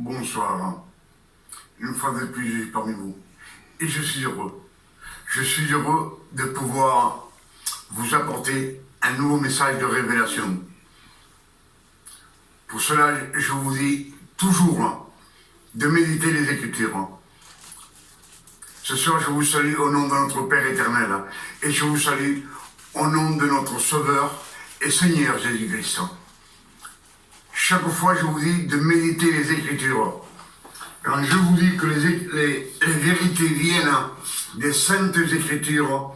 bonsoir. Une fois de plus, je suis parmi vous. Et je suis heureux. Je suis heureux de pouvoir vous apporter un nouveau message de révélation. Pour cela, je vous dis toujours de méditer les Écritures. Ce soir, je vous salue au nom de notre Père éternel. Et je vous salue au nom de notre Sauveur et Seigneur Jésus-Christ. Chaque fois, je vous dis de méditer les Écritures. Quand je vous dis que les vérités viennent des Saintes Écritures,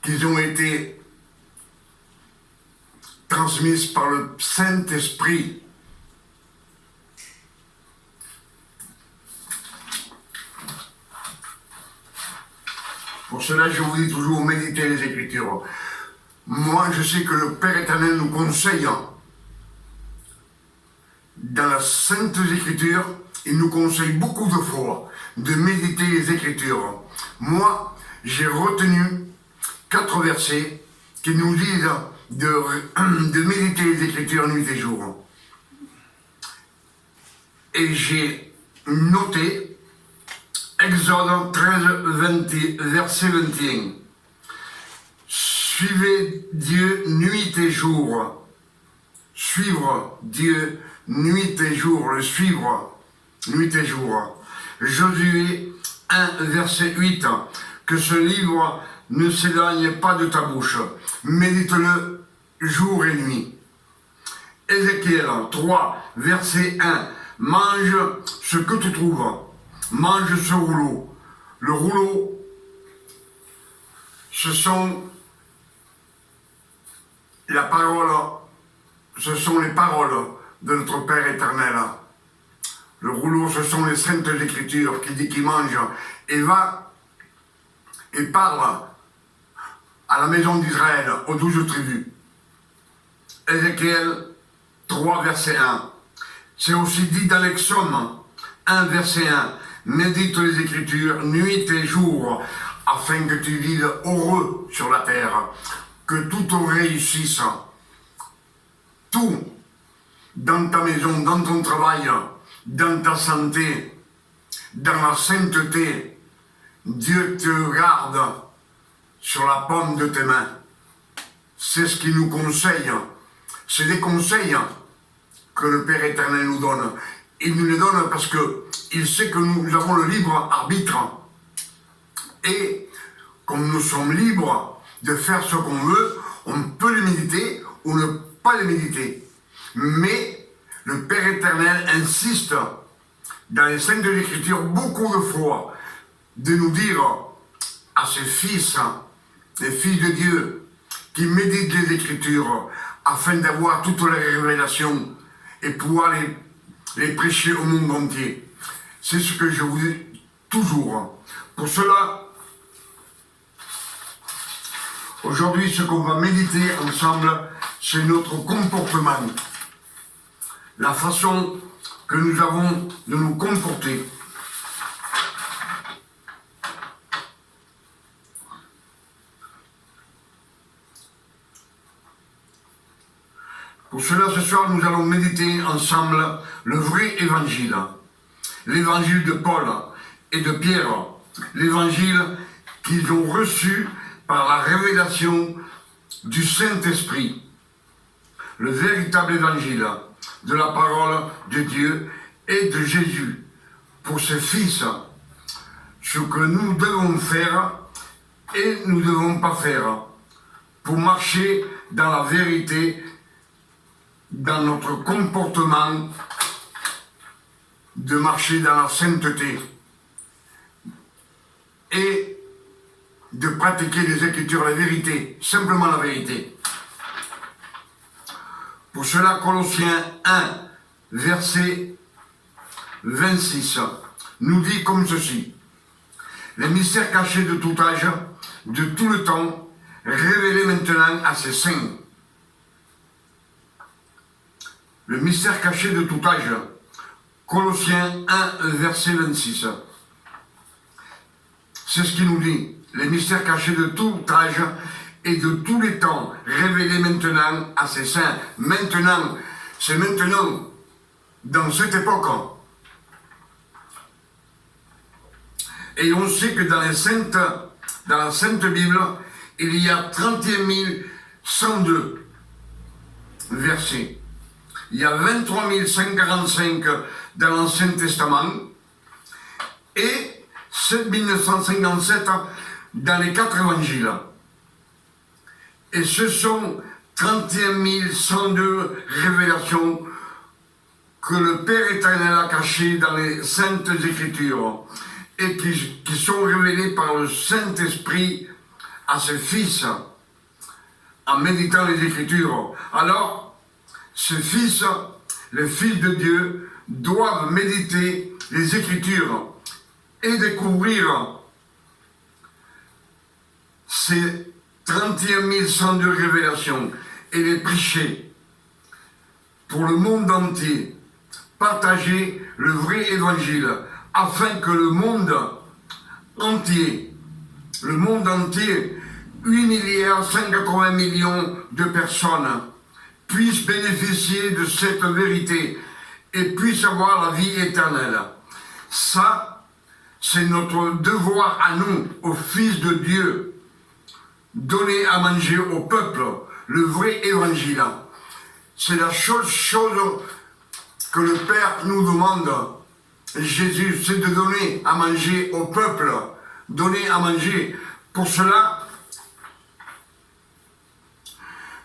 qu'ils ont été transmises par le Saint-Esprit. Pour cela, je vous dis toujours, méditez les Écritures. Moi, je sais que le Père éternel nous conseille, dans la Sainte Écriture, il nous conseille beaucoup de fois de méditer les Écritures. Moi, j'ai retenu 4 versets qui nous disent de méditer les Écritures nuit et jour. Et j'ai noté Exode 13, verset 21. Suivez Dieu nuit et jour. Suivre Dieu nuit et jour. Le suivre nuit et jour. Josué 1, verset 8. Que ce livre ne s'éloigne pas de ta bouche. Médite-le jour et nuit. Ézéchiel 3, verset 1. Mange ce que tu trouves. Mange ce rouleau. Le rouleau, ce sont la parole, ce sont les paroles de notre Père éternel. Le rouleau, ce sont les Saintes Écritures qui dit qu'il mange et va et parle à la maison d'Israël, aux 12 tribus. Ézéchiel 3, verset 1. C'est aussi dit dans l'Exode 1, verset 1. Médite les Écritures nuit et jour, afin que tu vives heureux sur la terre, que tout te réussisse. Tout, dans ta maison, dans ton travail, dans ta santé, dans la sainteté, Dieu te garde sur la paume de tes mains. C'est ce qu'il nous conseille. C'est des conseils que le Père éternel nous donne. Il nous les donne parce qu'il sait que nous avons le libre arbitre. Et comme nous sommes libres de faire ce qu'on veut, on peut les méditer ou ne pas les méditer. Mais le Père éternel insiste dans les Saintes Écritures beaucoup de fois de nous dire à ses fils, les fils de Dieu, qui méditent les Écritures afin d'avoir toutes les révélations et pouvoir les prêcher au monde entier. C'est ce que je vous dis toujours. Pour cela, aujourd'hui, ce qu'on va méditer ensemble, c'est notre comportement. La façon que nous avons de nous comporter. Pour cela, ce soir, nous allons méditer ensemble le vrai évangile. L'évangile de Paul et de Pierre. L'évangile qu'ils ont reçu par la révélation du Saint-Esprit. Le véritable évangile de la parole de Dieu et de Jésus pour ses fils. Ce que nous devons faire et nous ne devons pas faire pour marcher dans la vérité, dans notre comportement, de marcher dans la sainteté et de pratiquer les Écritures, la vérité, simplement la vérité. Pour cela, Colossiens 1, verset 26, nous dit comme ceci. Les mystères cachés de tout âge, de tout le temps, révélés maintenant à ses saints. Le mystère caché de tout âge. Colossiens 1, verset 26. C'est ce qu'il nous dit. Les mystères cachés de tout âge et de tous les temps, révélés maintenant à ses saints. Maintenant, c'est maintenant dans cette époque. Et on sait que dans la Sainte Bible, il y a 31 102 versets. Il y a 23 145 dans l'Ancien Testament et 7 957 dans les 4 évangiles. Et ce sont 31 102 révélations que le Père éternel a cachées dans les Saintes Écritures et qui sont révélées par le Saint-Esprit à ses fils en méditant les Écritures. Alors, ces fils, les fils de Dieu, doivent méditer les Écritures et découvrir ces 31 102 révélations et les prêcher pour le monde entier, partager le vrai évangile afin que le monde entier, 8 180 millions de personnes puissent bénéficier de cette vérité et puissent avoir la vie éternelle. Ça, c'est notre devoir à nous, aux fils de Dieu, donner à manger au peuple le vrai évangile. C'est la chose que le Père nous demande. Jésus, c'est de donner à manger au peuple, donner à manger. Pour cela,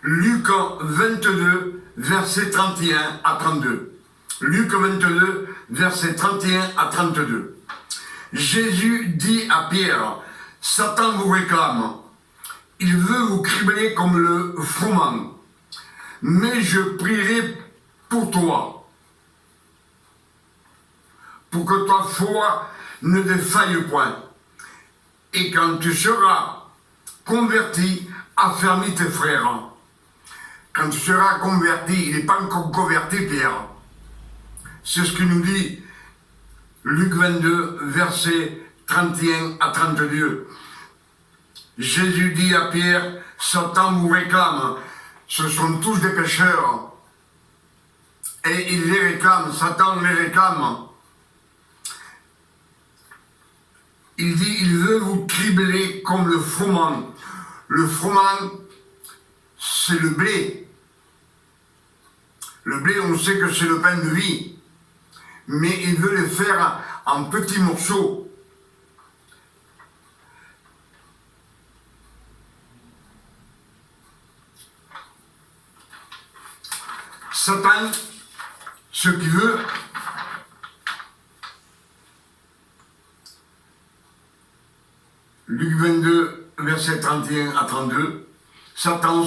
Luc 22, versets 31 à 32. Luc 22, versets 31 à 32. Jésus dit à Pierre, « Satan vous réclame, il veut vous cribler comme le froment, mais je prierai pour toi, pour que ta foi ne défaille point. Et quand tu seras converti, affermis tes frères. » Quand tu seras converti, il n'est pas encore converti, Pierre. C'est ce que nous dit Luc 22, versets 31 à 32. Jésus dit à Pierre, « Satan vous réclame, ce sont tous des pécheurs. » Et il les réclame, Satan les réclame. Il dit, il veut vous cribler comme le froment. Le froment, c'est le blé. Le blé, on sait que c'est le pain de vie. Mais il veut le faire en petits morceaux. Satan, ce qu'il veut, Luc 22, verset 31 à 32, Satan,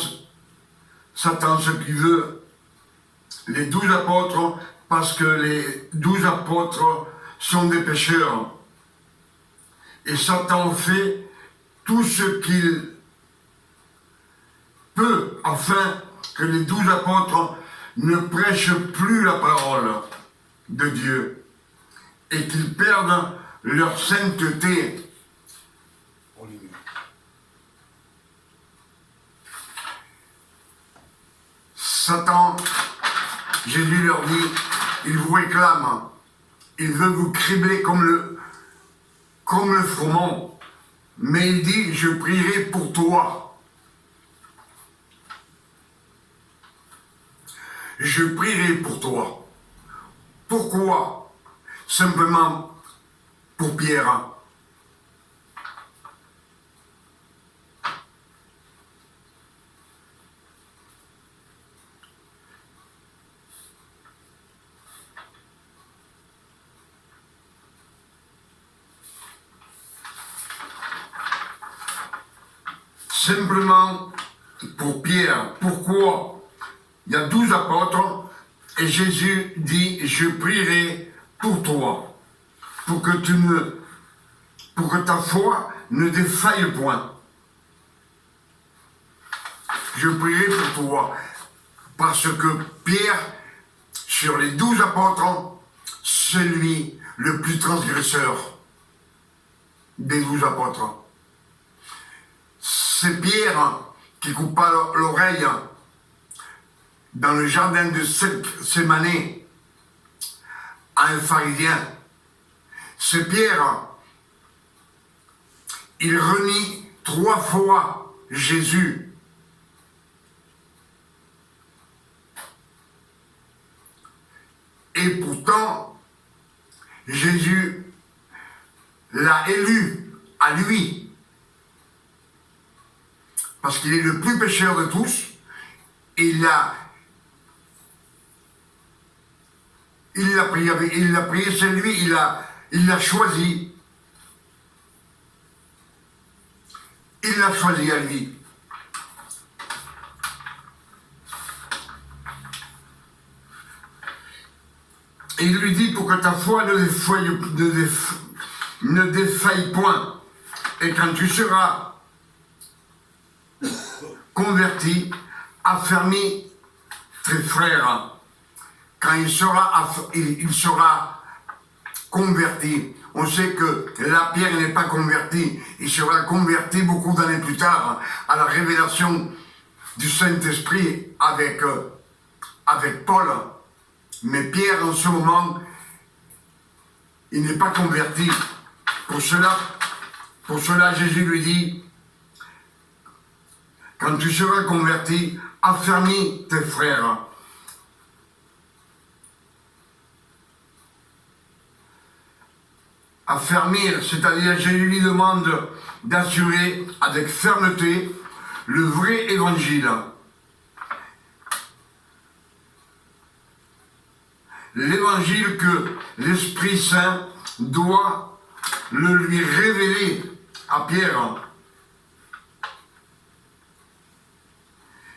ce qu'il veut, les 12 apôtres, parce que les 12 apôtres sont des pécheurs. Et Satan fait tout ce qu'il peut afin que les 12 apôtres ne prêchent plus la parole de Dieu et qu'ils perdent leur sainteté. Satan, Jésus leur dit, il vous réclame, il veut vous cribler comme le froment, mais il dit, je prierai pour toi. Je prierai pour toi. Pourquoi? Simplement pour Pierre. Simplement pour Pierre. Pourquoi? Il y a 12 apôtres et Jésus dit, je prierai pour toi, pour que ta foi ne défaille point. Je prierai pour toi, parce que Pierre, sur les 12 apôtres, c'est lui le plus transgresseur des 12 apôtres. C'est Pierre qui coupa l'oreille dans le jardin de Gethsémani à un pharisien. C'est Pierre. Il renie 3 fois Jésus. Et pourtant, Jésus l'a élu à lui. Parce qu'il est le plus pécheur de tous. Et il l'a pris, c'est lui, il l'a choisi. Il l'a choisi à lui. Et il lui dit, pour que ta foi ne défaille point. Et quand tu seras converti, affermis tes frères. Quand il sera converti. On sait que la Pierre n'est pas converti. Il sera converti beaucoup d'années plus tard à la révélation du Saint-Esprit avec Paul. Mais Pierre, en ce moment, il n'est pas converti. Pour cela, Jésus lui dit, quand tu seras converti, affermis tes frères. Affermir, c'est-à-dire Jésus lui demande d'assurer avec fermeté le vrai évangile. L'évangile que l'Esprit Saint doit le lui révéler à Pierre.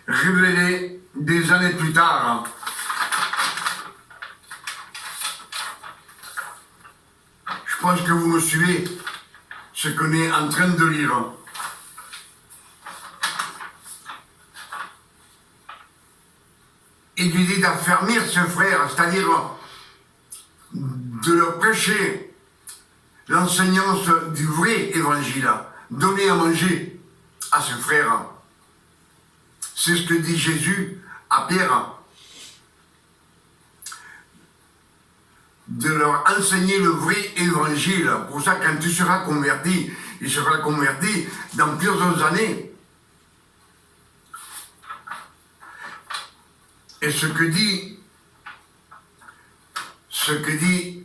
Révélé des années plus tard. Je pense que vous me suivez ce qu'on est en train de lire. Il lui dit d'affermir ses frères, c'est-à-dire de leur prêcher l'enseignance du vrai évangile, donner à manger à ses frères. C'est ce que dit Jésus à Pierre. De leur enseigner le vrai évangile. Pour ça, quand tu seras converti, il sera converti dans plusieurs années. Et ce que dit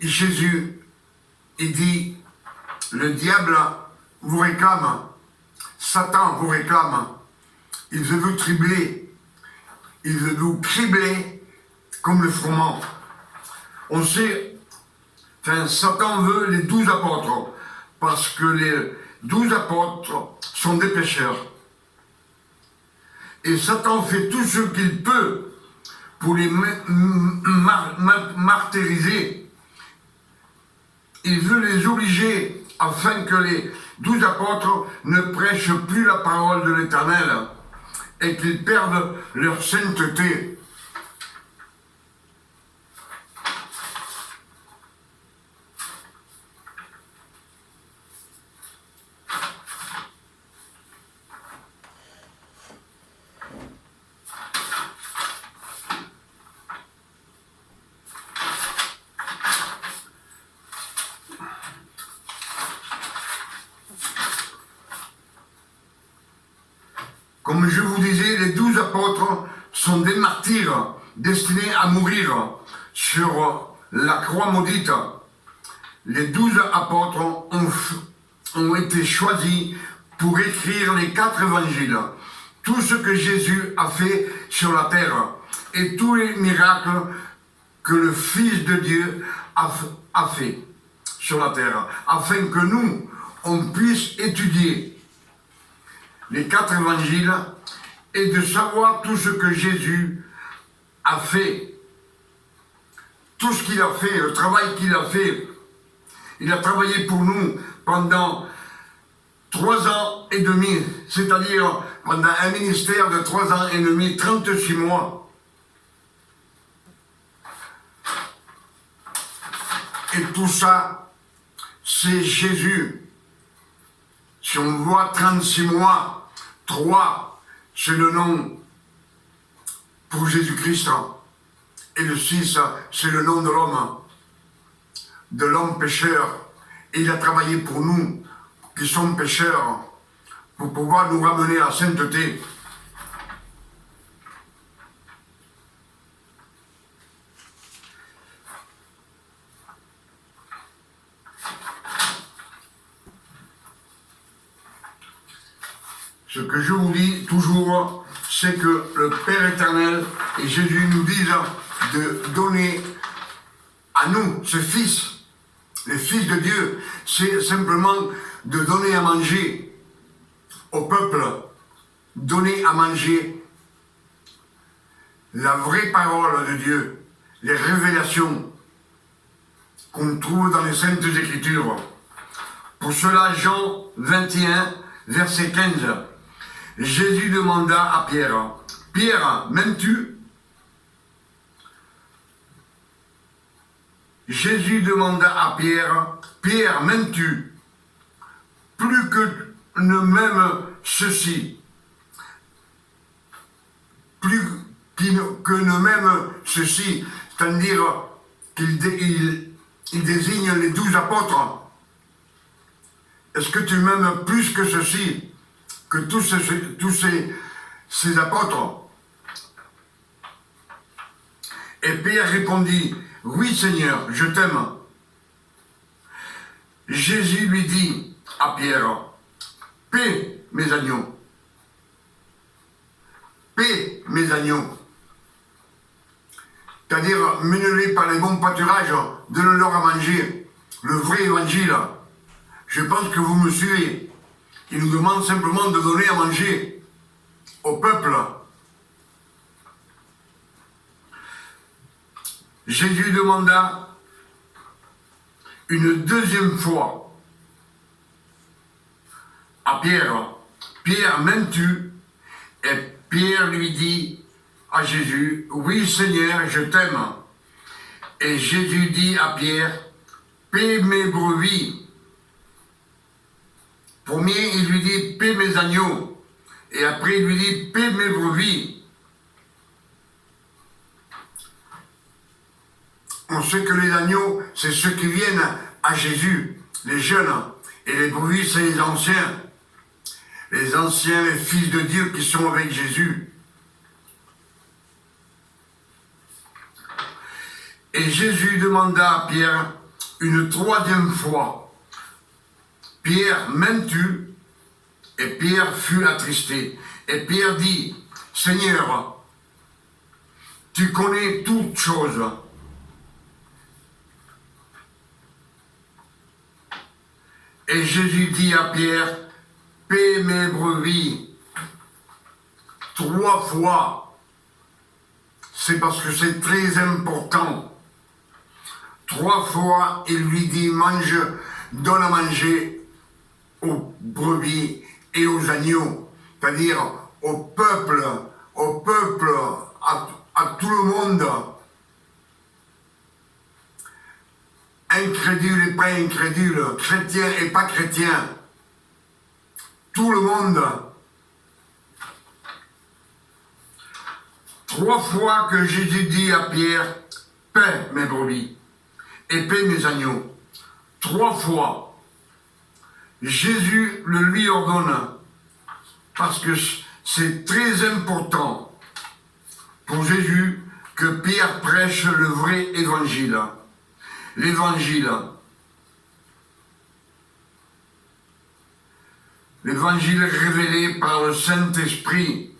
Jésus, il dit, le diable vous réclame, Satan vous réclame, il veut vous tribler, il veut vous cribler comme le froment. On sait, Satan veut les 12 apôtres, parce que les 12 apôtres sont des pécheurs. Et Satan fait tout ce qu'il peut pour les martyriser. Il veut les obliger afin que les 12 apôtres ne prêchent plus la parole de l'Éternel et qu'ils perdent leur sainteté. Comme je vous disais, les 12 apôtres sont des martyrs destinés à mourir sur la croix maudite. Les 12 apôtres ont été choisis pour écrire les 4 évangiles. Tout ce que Jésus a fait sur la terre et tous les miracles que le Fils de Dieu a fait sur la terre, afin que nous, on puisse étudier les 4 évangiles et de savoir tout ce que Jésus a fait. Tout ce qu'il a fait, le travail qu'il a fait. Il a travaillé pour nous pendant 3 ans et demi, c'est-à-dire pendant un ministère de 3 ans et demi, 36 mois. Et tout ça, c'est Jésus. Si on voit 36 mois, 3, c'est le nom pour Jésus-Christ. Et le 6, c'est le nom de l'homme. de l'homme pécheur. Et il a travaillé pour nous, qui sommes pécheurs, pour pouvoir nous ramener à la sainteté. Ce que je vous dis toujours, c'est que le Père éternel et Jésus nous disent de donner à nous, ce Fils, les fils de Dieu, c'est simplement de donner à manger au peuple, donner à manger la vraie parole de Dieu, les révélations qu'on trouve dans les Saintes Écritures. Pour cela, Jean 21, verset 15, Jésus demanda à Pierre, « Pierre, m'aimes-tu » Jésus demanda à Pierre, « Pierre, m'aimes-tu » Plus que ne m'aime ceci, plus que ne m'aime ceci, c'est-à-dire qu'il désigne les 12 apôtres. Est-ce que tu m'aimes plus que ceci, que tous ces apôtres? Et Pierre répondit, « Oui Seigneur, je t'aime. » Jésus lui dit à Pierre, « Paie mes agneaux. Paie mes agneaux. » C'est-à-dire, mène-les par les bons pâturages, donne-leur à manger. Le vrai évangile. Je pense que vous me suivez. Il nous demande simplement de donner à manger au peuple. Jésus demanda une deuxième fois à Pierre, « Pierre, m'aimes-tu » Et Pierre lui dit à Jésus, « Oui Seigneur, je t'aime. » Et Jésus dit à Pierre, « Paie mes brebis. » Premier, il lui dit, « Paie mes agneaux. » Et après, il lui dit, « Paie mes brebis. » On sait que les agneaux, c'est ceux qui viennent à Jésus, les jeunes, et les brebis, c'est les anciens, les fils de Dieu qui sont avec Jésus. Et Jésus demanda à Pierre une troisième fois, « Pierre, m'aimes-tu » Et Pierre fut attristé. Et Pierre dit, « Seigneur, tu connais toutes choses. » Et Jésus dit à Pierre, « Paie mes brebis. » 3 fois. C'est parce que c'est très important. 3 fois, il lui dit, « Mange, donne à manger aux brebis et aux agneaux. » C'est-à-dire au peuple, à tout le monde. Incrédule et pas incrédule, chrétien et pas chrétien, tout le monde. 3 fois que Jésus dit à Pierre, « Paie mes brebis et paie mes agneaux. » 3 fois. Jésus le lui ordonne, parce que c'est très important pour Jésus que Pierre prêche le vrai évangile. L'évangile. L'évangile révélé par le Saint-Esprit,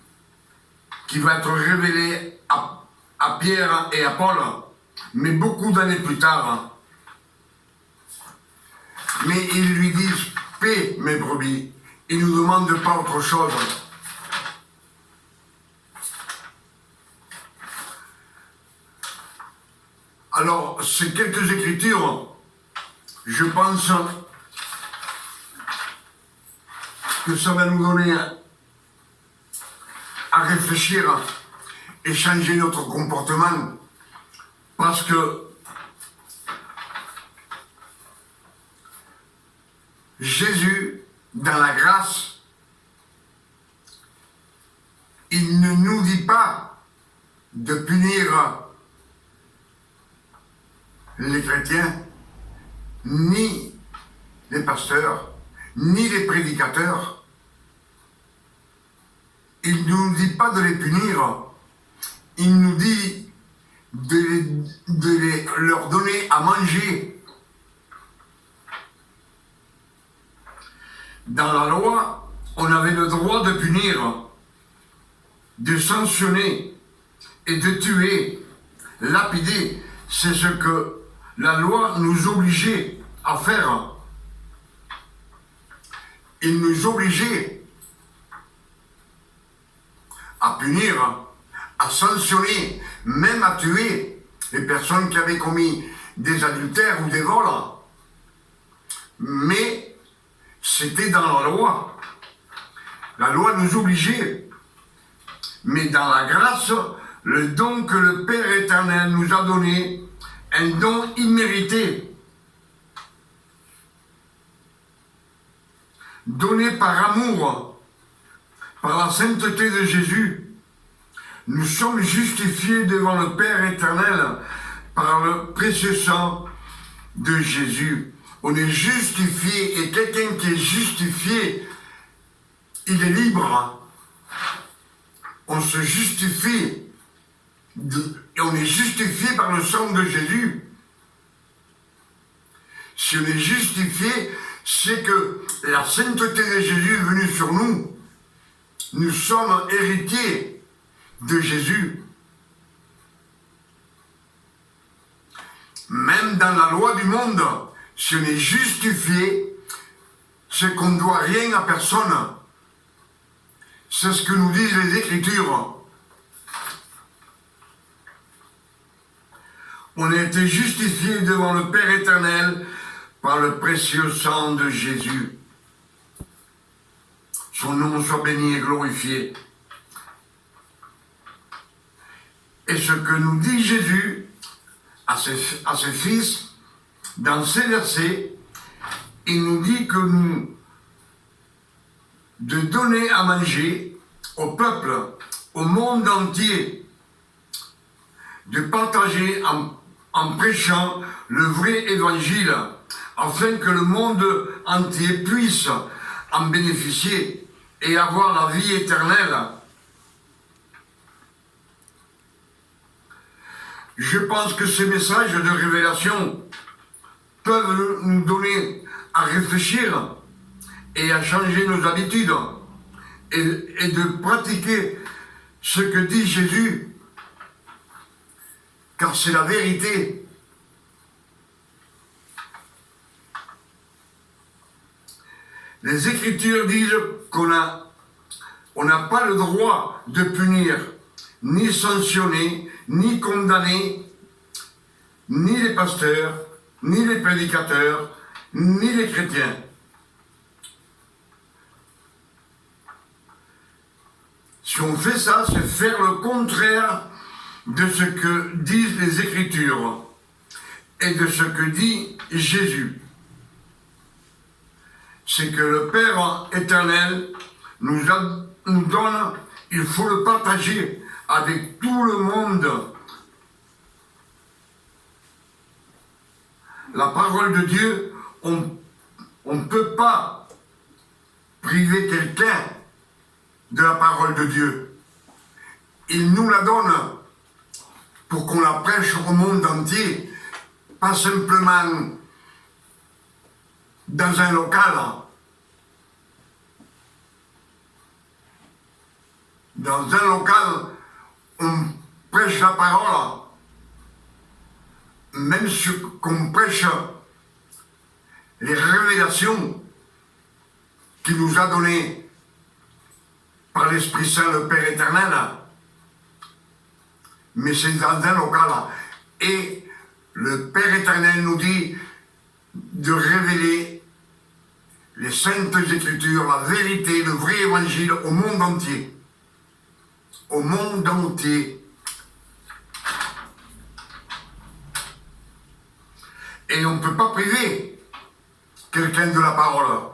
qui va être révélé à Pierre et à Paul, mais beaucoup d'années plus tard. Mais ils lui disent, « Paie mes brebis ». Ils ne nous demandent pas autre chose. Alors, ces quelques écritures, je pense que ça va nous donner à réfléchir et changer notre comportement. Parce que Jésus, dans la grâce, il ne nous dit pas de punir les chrétiens, ni les pasteurs, ni les prédicateurs. Il ne nous dit pas de les punir, il nous dit de leur donner à manger. Dans la loi, on avait le droit de punir, de sanctionner et de tuer, lapider. C'est ce que la loi nous obligeait à faire. Il nous obligeait à punir, à sanctionner, même à tuer les personnes qui avaient commis des adultères ou des vols. Mais c'était dans la loi. La loi nous obligeait. Mais dans la grâce, le don que le Père éternel nous a donné, un don immérité, donné par amour, par la sainteté de Jésus, nous sommes justifiés devant le Père éternel par le précieux sang de Jésus. On est justifié, et quelqu'un qui est justifié, il est libre. On se justifie, et on est justifié par le sang de Jésus. Si on est justifié, c'est que la sainteté de Jésus est venue sur nous. Nous sommes héritiers de Jésus. Même dans la loi du monde, si on est justifié, c'est qu'on ne doit rien à personne. C'est ce que nous disent les Écritures. On a été justifié devant le Père éternel par le précieux sang de Jésus. Son nom soit béni et glorifié. Et ce que nous dit Jésus à ses fils, dans ces versets, il nous dit que nous de donner à manger au peuple, au monde entier, de partager en prêchant le vrai évangile, afin que le monde entier puisse en bénéficier et avoir la vie éternelle. Je pense que ces messages de révélation peuvent nous donner à réfléchir et à changer nos habitudes et de pratiquer ce que dit Jésus, car c'est la vérité. Les Écritures disent qu'on n'a pas le droit de punir, ni sanctionner, ni condamner, ni les pasteurs, ni les prédicateurs, ni les chrétiens. Si on fait ça, c'est faire le contraire de ce que disent les Écritures et de ce que dit Jésus. C'est que le Père éternel nous donne, il faut le partager avec tout le monde. La parole de Dieu, on ne peut pas priver quelqu'un de la parole de Dieu. Il nous la donne pour qu'on la prêche au monde entier, pas simplement dans un local. Dans un local, on prêche la parole, même qu'on prêche les révélations qu'il nous a données par l'Esprit Saint, le Père éternel. Mais c'est dans un local. Et le Père éternel nous dit de révéler les saintes Écritures, la vérité, le vrai évangile au monde entier. Au monde entier. Et on ne peut pas priver quelqu'un de la parole.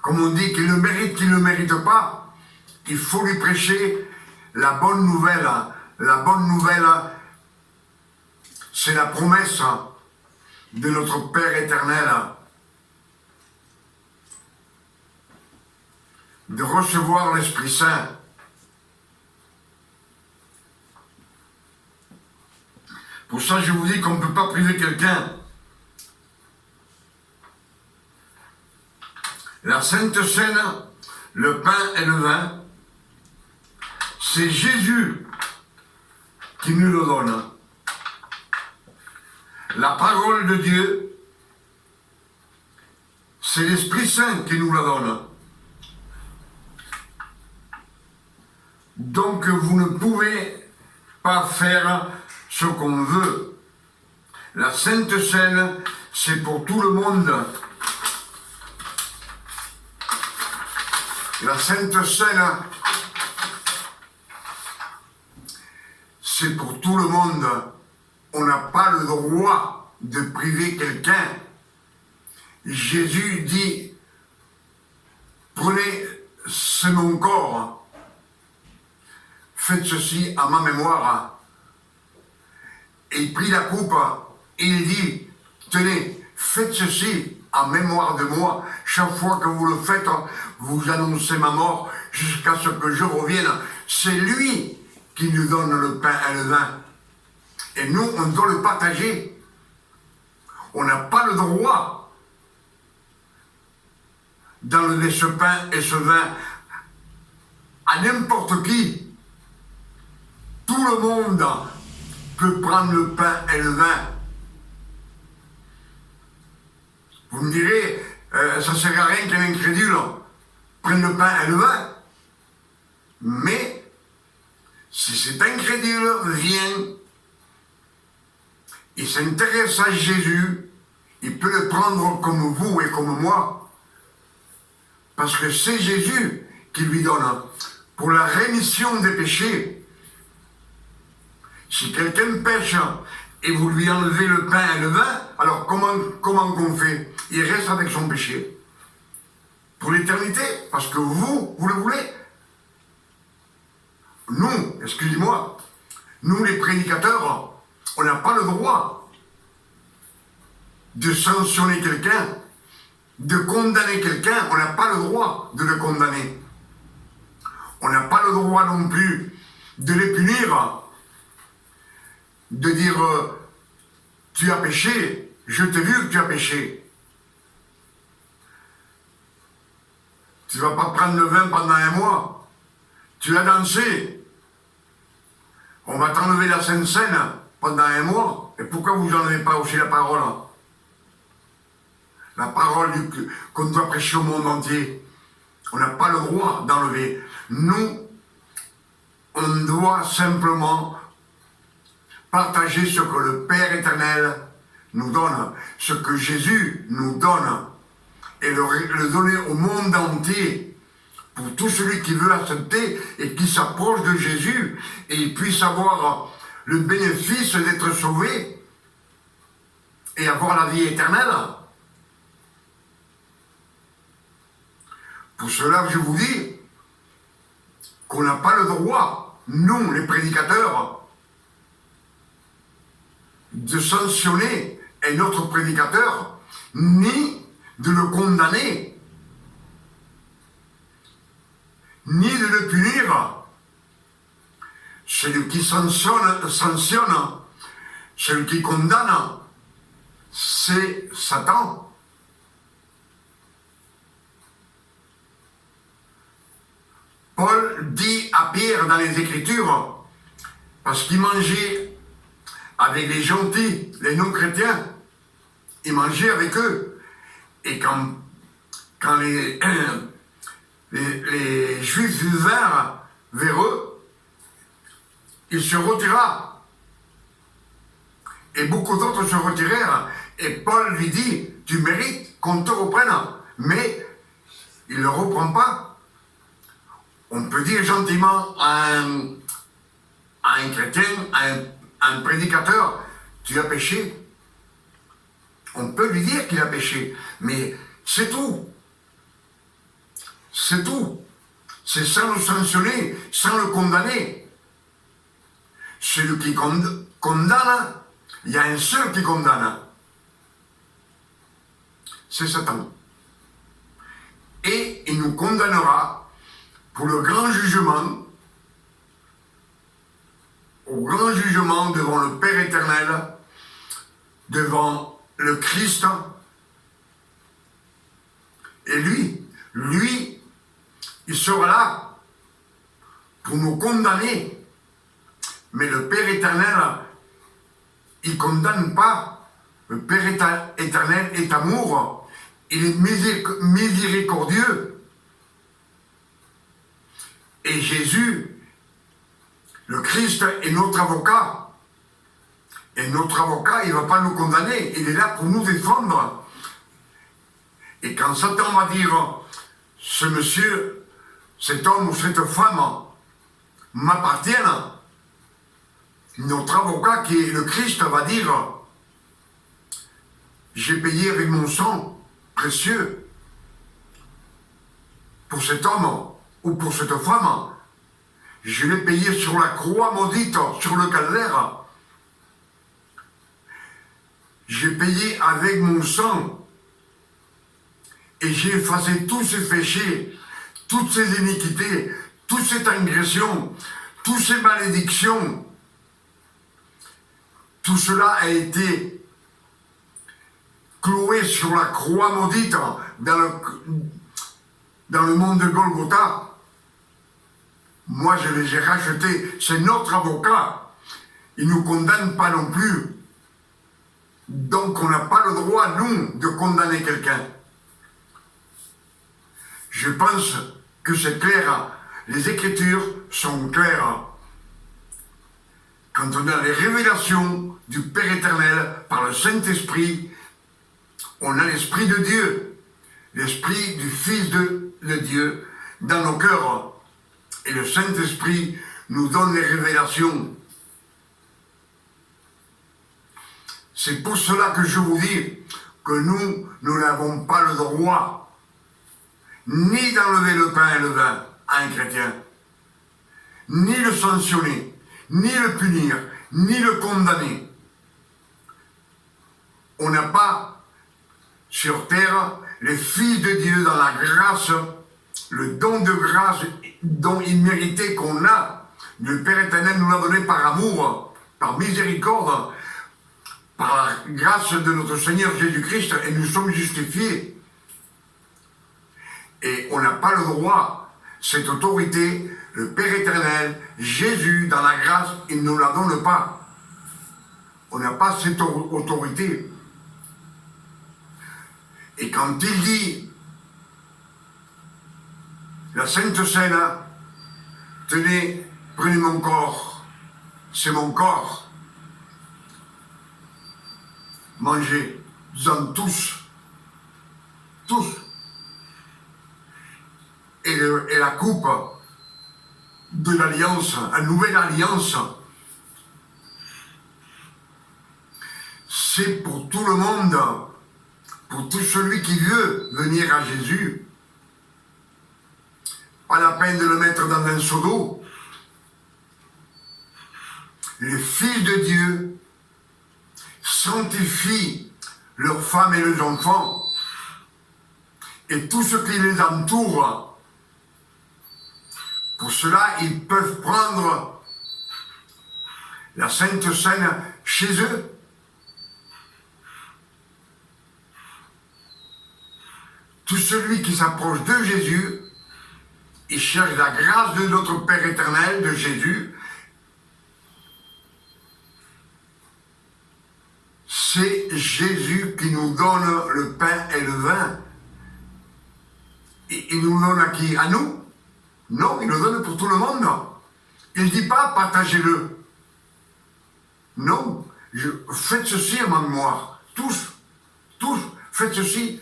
Comme on dit qu'il le mérite, qu'il ne le mérite pas, il faut lui prêcher la bonne nouvelle. La bonne nouvelle, c'est la promesse de notre Père éternel de recevoir l'Esprit Saint. Pour ça, je vous dis qu'on ne peut pas priver quelqu'un. La Sainte Seine, le pain et le vin, c'est Jésus qui nous le donne. La parole de Dieu, c'est l'Esprit Saint qui nous la donne. Donc vous ne pouvez pas faire ce qu'on veut. La Sainte Seine, c'est pour tout le monde. La Sainte Seine, c'est pour tout le monde. On n'a pas le droit de priver quelqu'un. Jésus dit, prenez, c'est mon corps. Faites ceci à ma mémoire. Et il prit la coupe et il dit, tenez, faites ceci en mémoire de moi. Chaque fois que vous le faites, vous annoncez ma mort jusqu'à ce que je revienne. C'est lui qui nous donne le pain et le vin. Et nous, on doit le partager. On n'a pas le droit d'enlever ce pain et ce vin à n'importe qui. Tout le monde peut prendre le pain et le vin. Vous me direz, ça ne sert à rien qu'un incrédule prenne le pain et le vin. Mais, si cet incrédule vient, il s'intéresse à Jésus, il peut le prendre comme vous et comme moi. Parce que c'est Jésus qui lui donne pour la rémission des péchés. Si quelqu'un pêche et vous lui enlevez le pain et le vin, alors comment qu'on fait? Il reste avec son péché. Pour l'éternité, parce que vous le voulez. Nous, excusez-moi, nous les prédicateurs, on n'a pas le droit de sanctionner quelqu'un, de condamner quelqu'un, on n'a pas le droit de le condamner. On n'a pas le droit non plus de les punir, de dire tu as péché, je t'ai vu que tu as péché. Tu ne vas pas prendre le vin pendant un mois. Tu as dansé. On va t'enlever la Sainte Seine pendant un mois. Et pourquoi vous n'enlevez pas aussi la parole? La parole qu'on doit prêcher au monde entier. On n'a pas le droit d'enlever. Nous, on doit simplement partager ce que le Père éternel nous donne, ce que Jésus nous donne, et le donner au monde entier, pour tout celui qui veut accepter et qui s'approche de Jésus, et il puisse avoir le bénéfice d'être sauvé, et avoir la vie éternelle. Pour cela, je vous dis qu'on n'a pas le droit, nous, les prédicateurs, de sanctionner un autre prédicateur, ni de le condamner, ni de le punir. Celui qui sanctionne, celui qui condamne, c'est Satan. Paul dit à Pierre dans les Écritures, parce qu'il mangeait avec les gentils, les non-chrétiens, il mangeait avec eux. Et quand les Juifs vinrent vers eux, il se retira. Et beaucoup d'autres se retirèrent. Et Paul lui dit, tu mérites qu'on te reprenne. Mais il ne le reprend pas. On peut dire gentiment à un chrétien, à un prédicateur, tu as péché. On peut lui dire qu'il a péché, mais c'est tout. C'est tout. C'est sans le sanctionner, sans le condamner. Celui qui condamne, il y a un seul qui condamne. C'est Satan. Et il nous condamnera pour le grand jugement, au grand jugement devant le Père éternel, devant le Christ. Et lui, il sera là pour nous condamner. Mais le Père éternel, il ne condamne pas. Le Père éternel est amour. Il est miséricordieux. Et Jésus, le Christ, est notre avocat. Et notre avocat, il ne va pas nous condamner. Il est là pour nous défendre. Et quand Satan va dire, ce monsieur, cet homme ou cette femme m'appartiennent, notre avocat, qui est le Christ, va dire, j'ai payé avec mon sang précieux pour cet homme ou pour cette femme. Je l'ai payé sur la croix maudite, sur le calvaire. J'ai payé avec mon sang. Et j'ai effacé tous ces péchés, toutes ces iniquités, toute cette agression, toutes ces malédictions. Tout cela a été cloué sur la croix maudite dans le monde de Golgotha. Moi, je les ai rachetés. C'est notre avocat. Il ne nous condamne pas non plus. Donc, on n'a pas le droit, nous, de condamner quelqu'un. Je pense que c'est clair. Les Écritures sont claires. Quand on a les révélations du Père éternel par le Saint-Esprit, on a l'Esprit de Dieu, l'Esprit du Fils de Dieu dans nos cœurs. Et le Saint-Esprit nous donne les révélations. C'est pour cela que je vous dis que nous n'avons pas le droit ni d'enlever le pain et le vin à un chrétien, ni le sanctionner, ni le punir, ni le condamner. On n'a pas sur terre les fils de Dieu dans la grâce, le don de grâce dont il méritait qu'on a. Le Père éternel nous l'a donné par amour, par miséricorde, par la grâce de notre Seigneur Jésus-Christ, et nous sommes justifiés. Et on n'a pas le droit, cette autorité, le Père éternel, Jésus, dans la grâce, il ne nous la donne pas. On n'a pas cette autorité. Et quand il dit, la Sainte Seine, tenez, prenez mon corps, c'est mon corps, mangez-en tous, et la coupe de l'alliance, la nouvelle alliance, c'est pour tout le monde, pour tout celui qui veut venir à Jésus. Pas la peine de le mettre dans un seau d'eau. Les fils de Dieu sanctifient leurs femmes et leurs enfants et tout ce qui les entoure. Pour cela, ils peuvent prendre la Sainte Seine chez eux. Tout celui qui s'approche de Jésus, il cherche la grâce de notre Père éternel, de Jésus. C'est Jésus qui nous donne le pain et le vin. Il nous donne à qui? À nous? Non, il le donne pour tout le monde. Il ne dit pas partagez-le. Non, faites ceci à ma mémoire. Tous, faites ceci.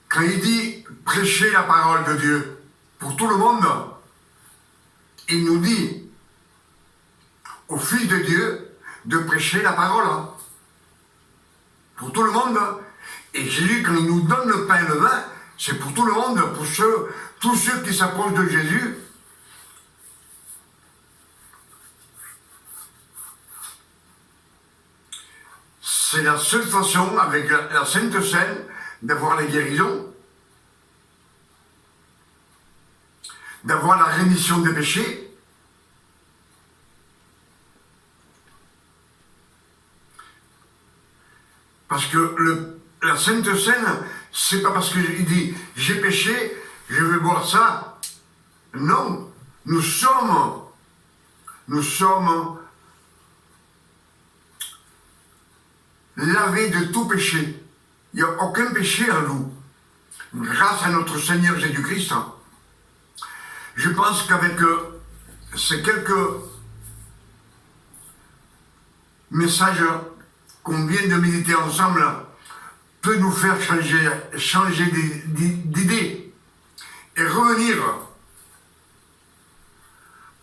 Quand il dit prêchez la parole de Dieu pour tout le monde, il nous dit au Fils de Dieu de prêcher la parole pour tout le monde. Et Jésus, quand il nous donne le pain et le vin, c'est pour tout le monde, pour tous ceux qui s'approchent de Jésus. C'est la seule façon, avec la Sainte Seine, d'avoir la guérison, d'avoir la rémission des péchés, parce que la Sainte Seine, c'est pas parce qu'il dit j'ai péché, je vais boire ça. Non, nous sommes lavés de tout péché. Il n'y a aucun péché en nous. Grâce à notre Seigneur Jésus-Christ. Je pense qu'avec ces quelques messages qu'on vient de méditer ensemble, peut nous faire changer d'idée et revenir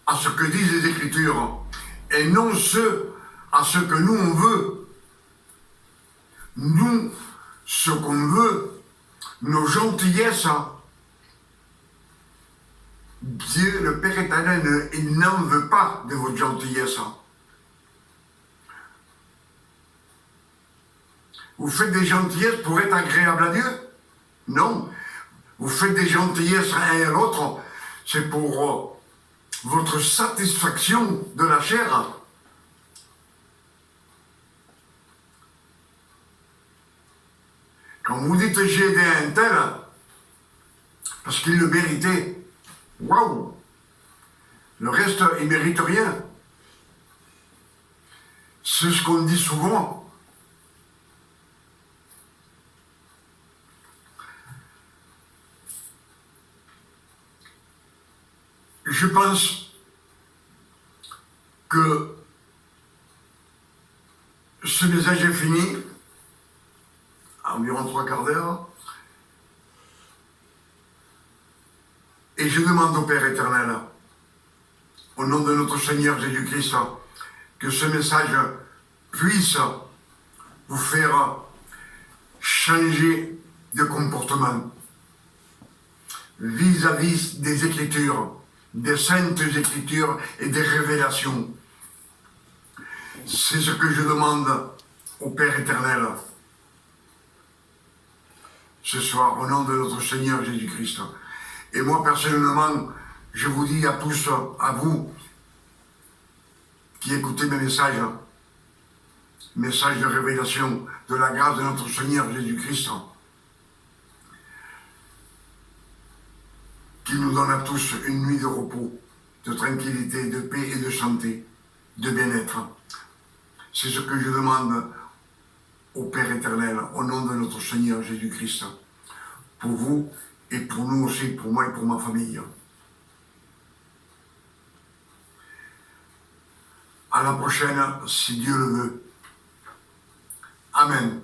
à ce que disent les Écritures et non à ce que nous on veut. Nous, ce qu'on veut, nos gentillesses, Dieu, le Père éternel, il n'en veut pas de votre gentillesse. Vous faites des gentillesses pour être agréable à Dieu? Non. Vous faites des gentillesses à un et à l'autre, c'est pour votre satisfaction de la chair. Quand vous dites j'ai aidé un tel, parce qu'il le méritait, waouh! Le reste, il ne mérite rien. C'est ce qu'on dit souvent. Je pense que ce message est fini, à environ 3/4 d'heure, et je demande au Père éternel, au nom de notre Seigneur Jésus-Christ, que ce message puisse vous faire changer de comportement vis-à-vis des Écritures, des saintes Écritures et des révélations. C'est ce que je demande au Père éternel ce soir, au nom de notre Seigneur Jésus-Christ. Et moi, personnellement, je vous dis à tous, à vous, qui écoutez mes messages de révélation de la grâce de notre Seigneur Jésus-Christ, qui nous donne à tous une nuit de repos, de tranquillité, de paix et de santé, de bien-être. C'est ce que je demande au Père éternel, au nom de notre Seigneur Jésus-Christ, pour vous et pour nous aussi, pour moi et pour ma famille. À la prochaine, si Dieu le veut. Amen.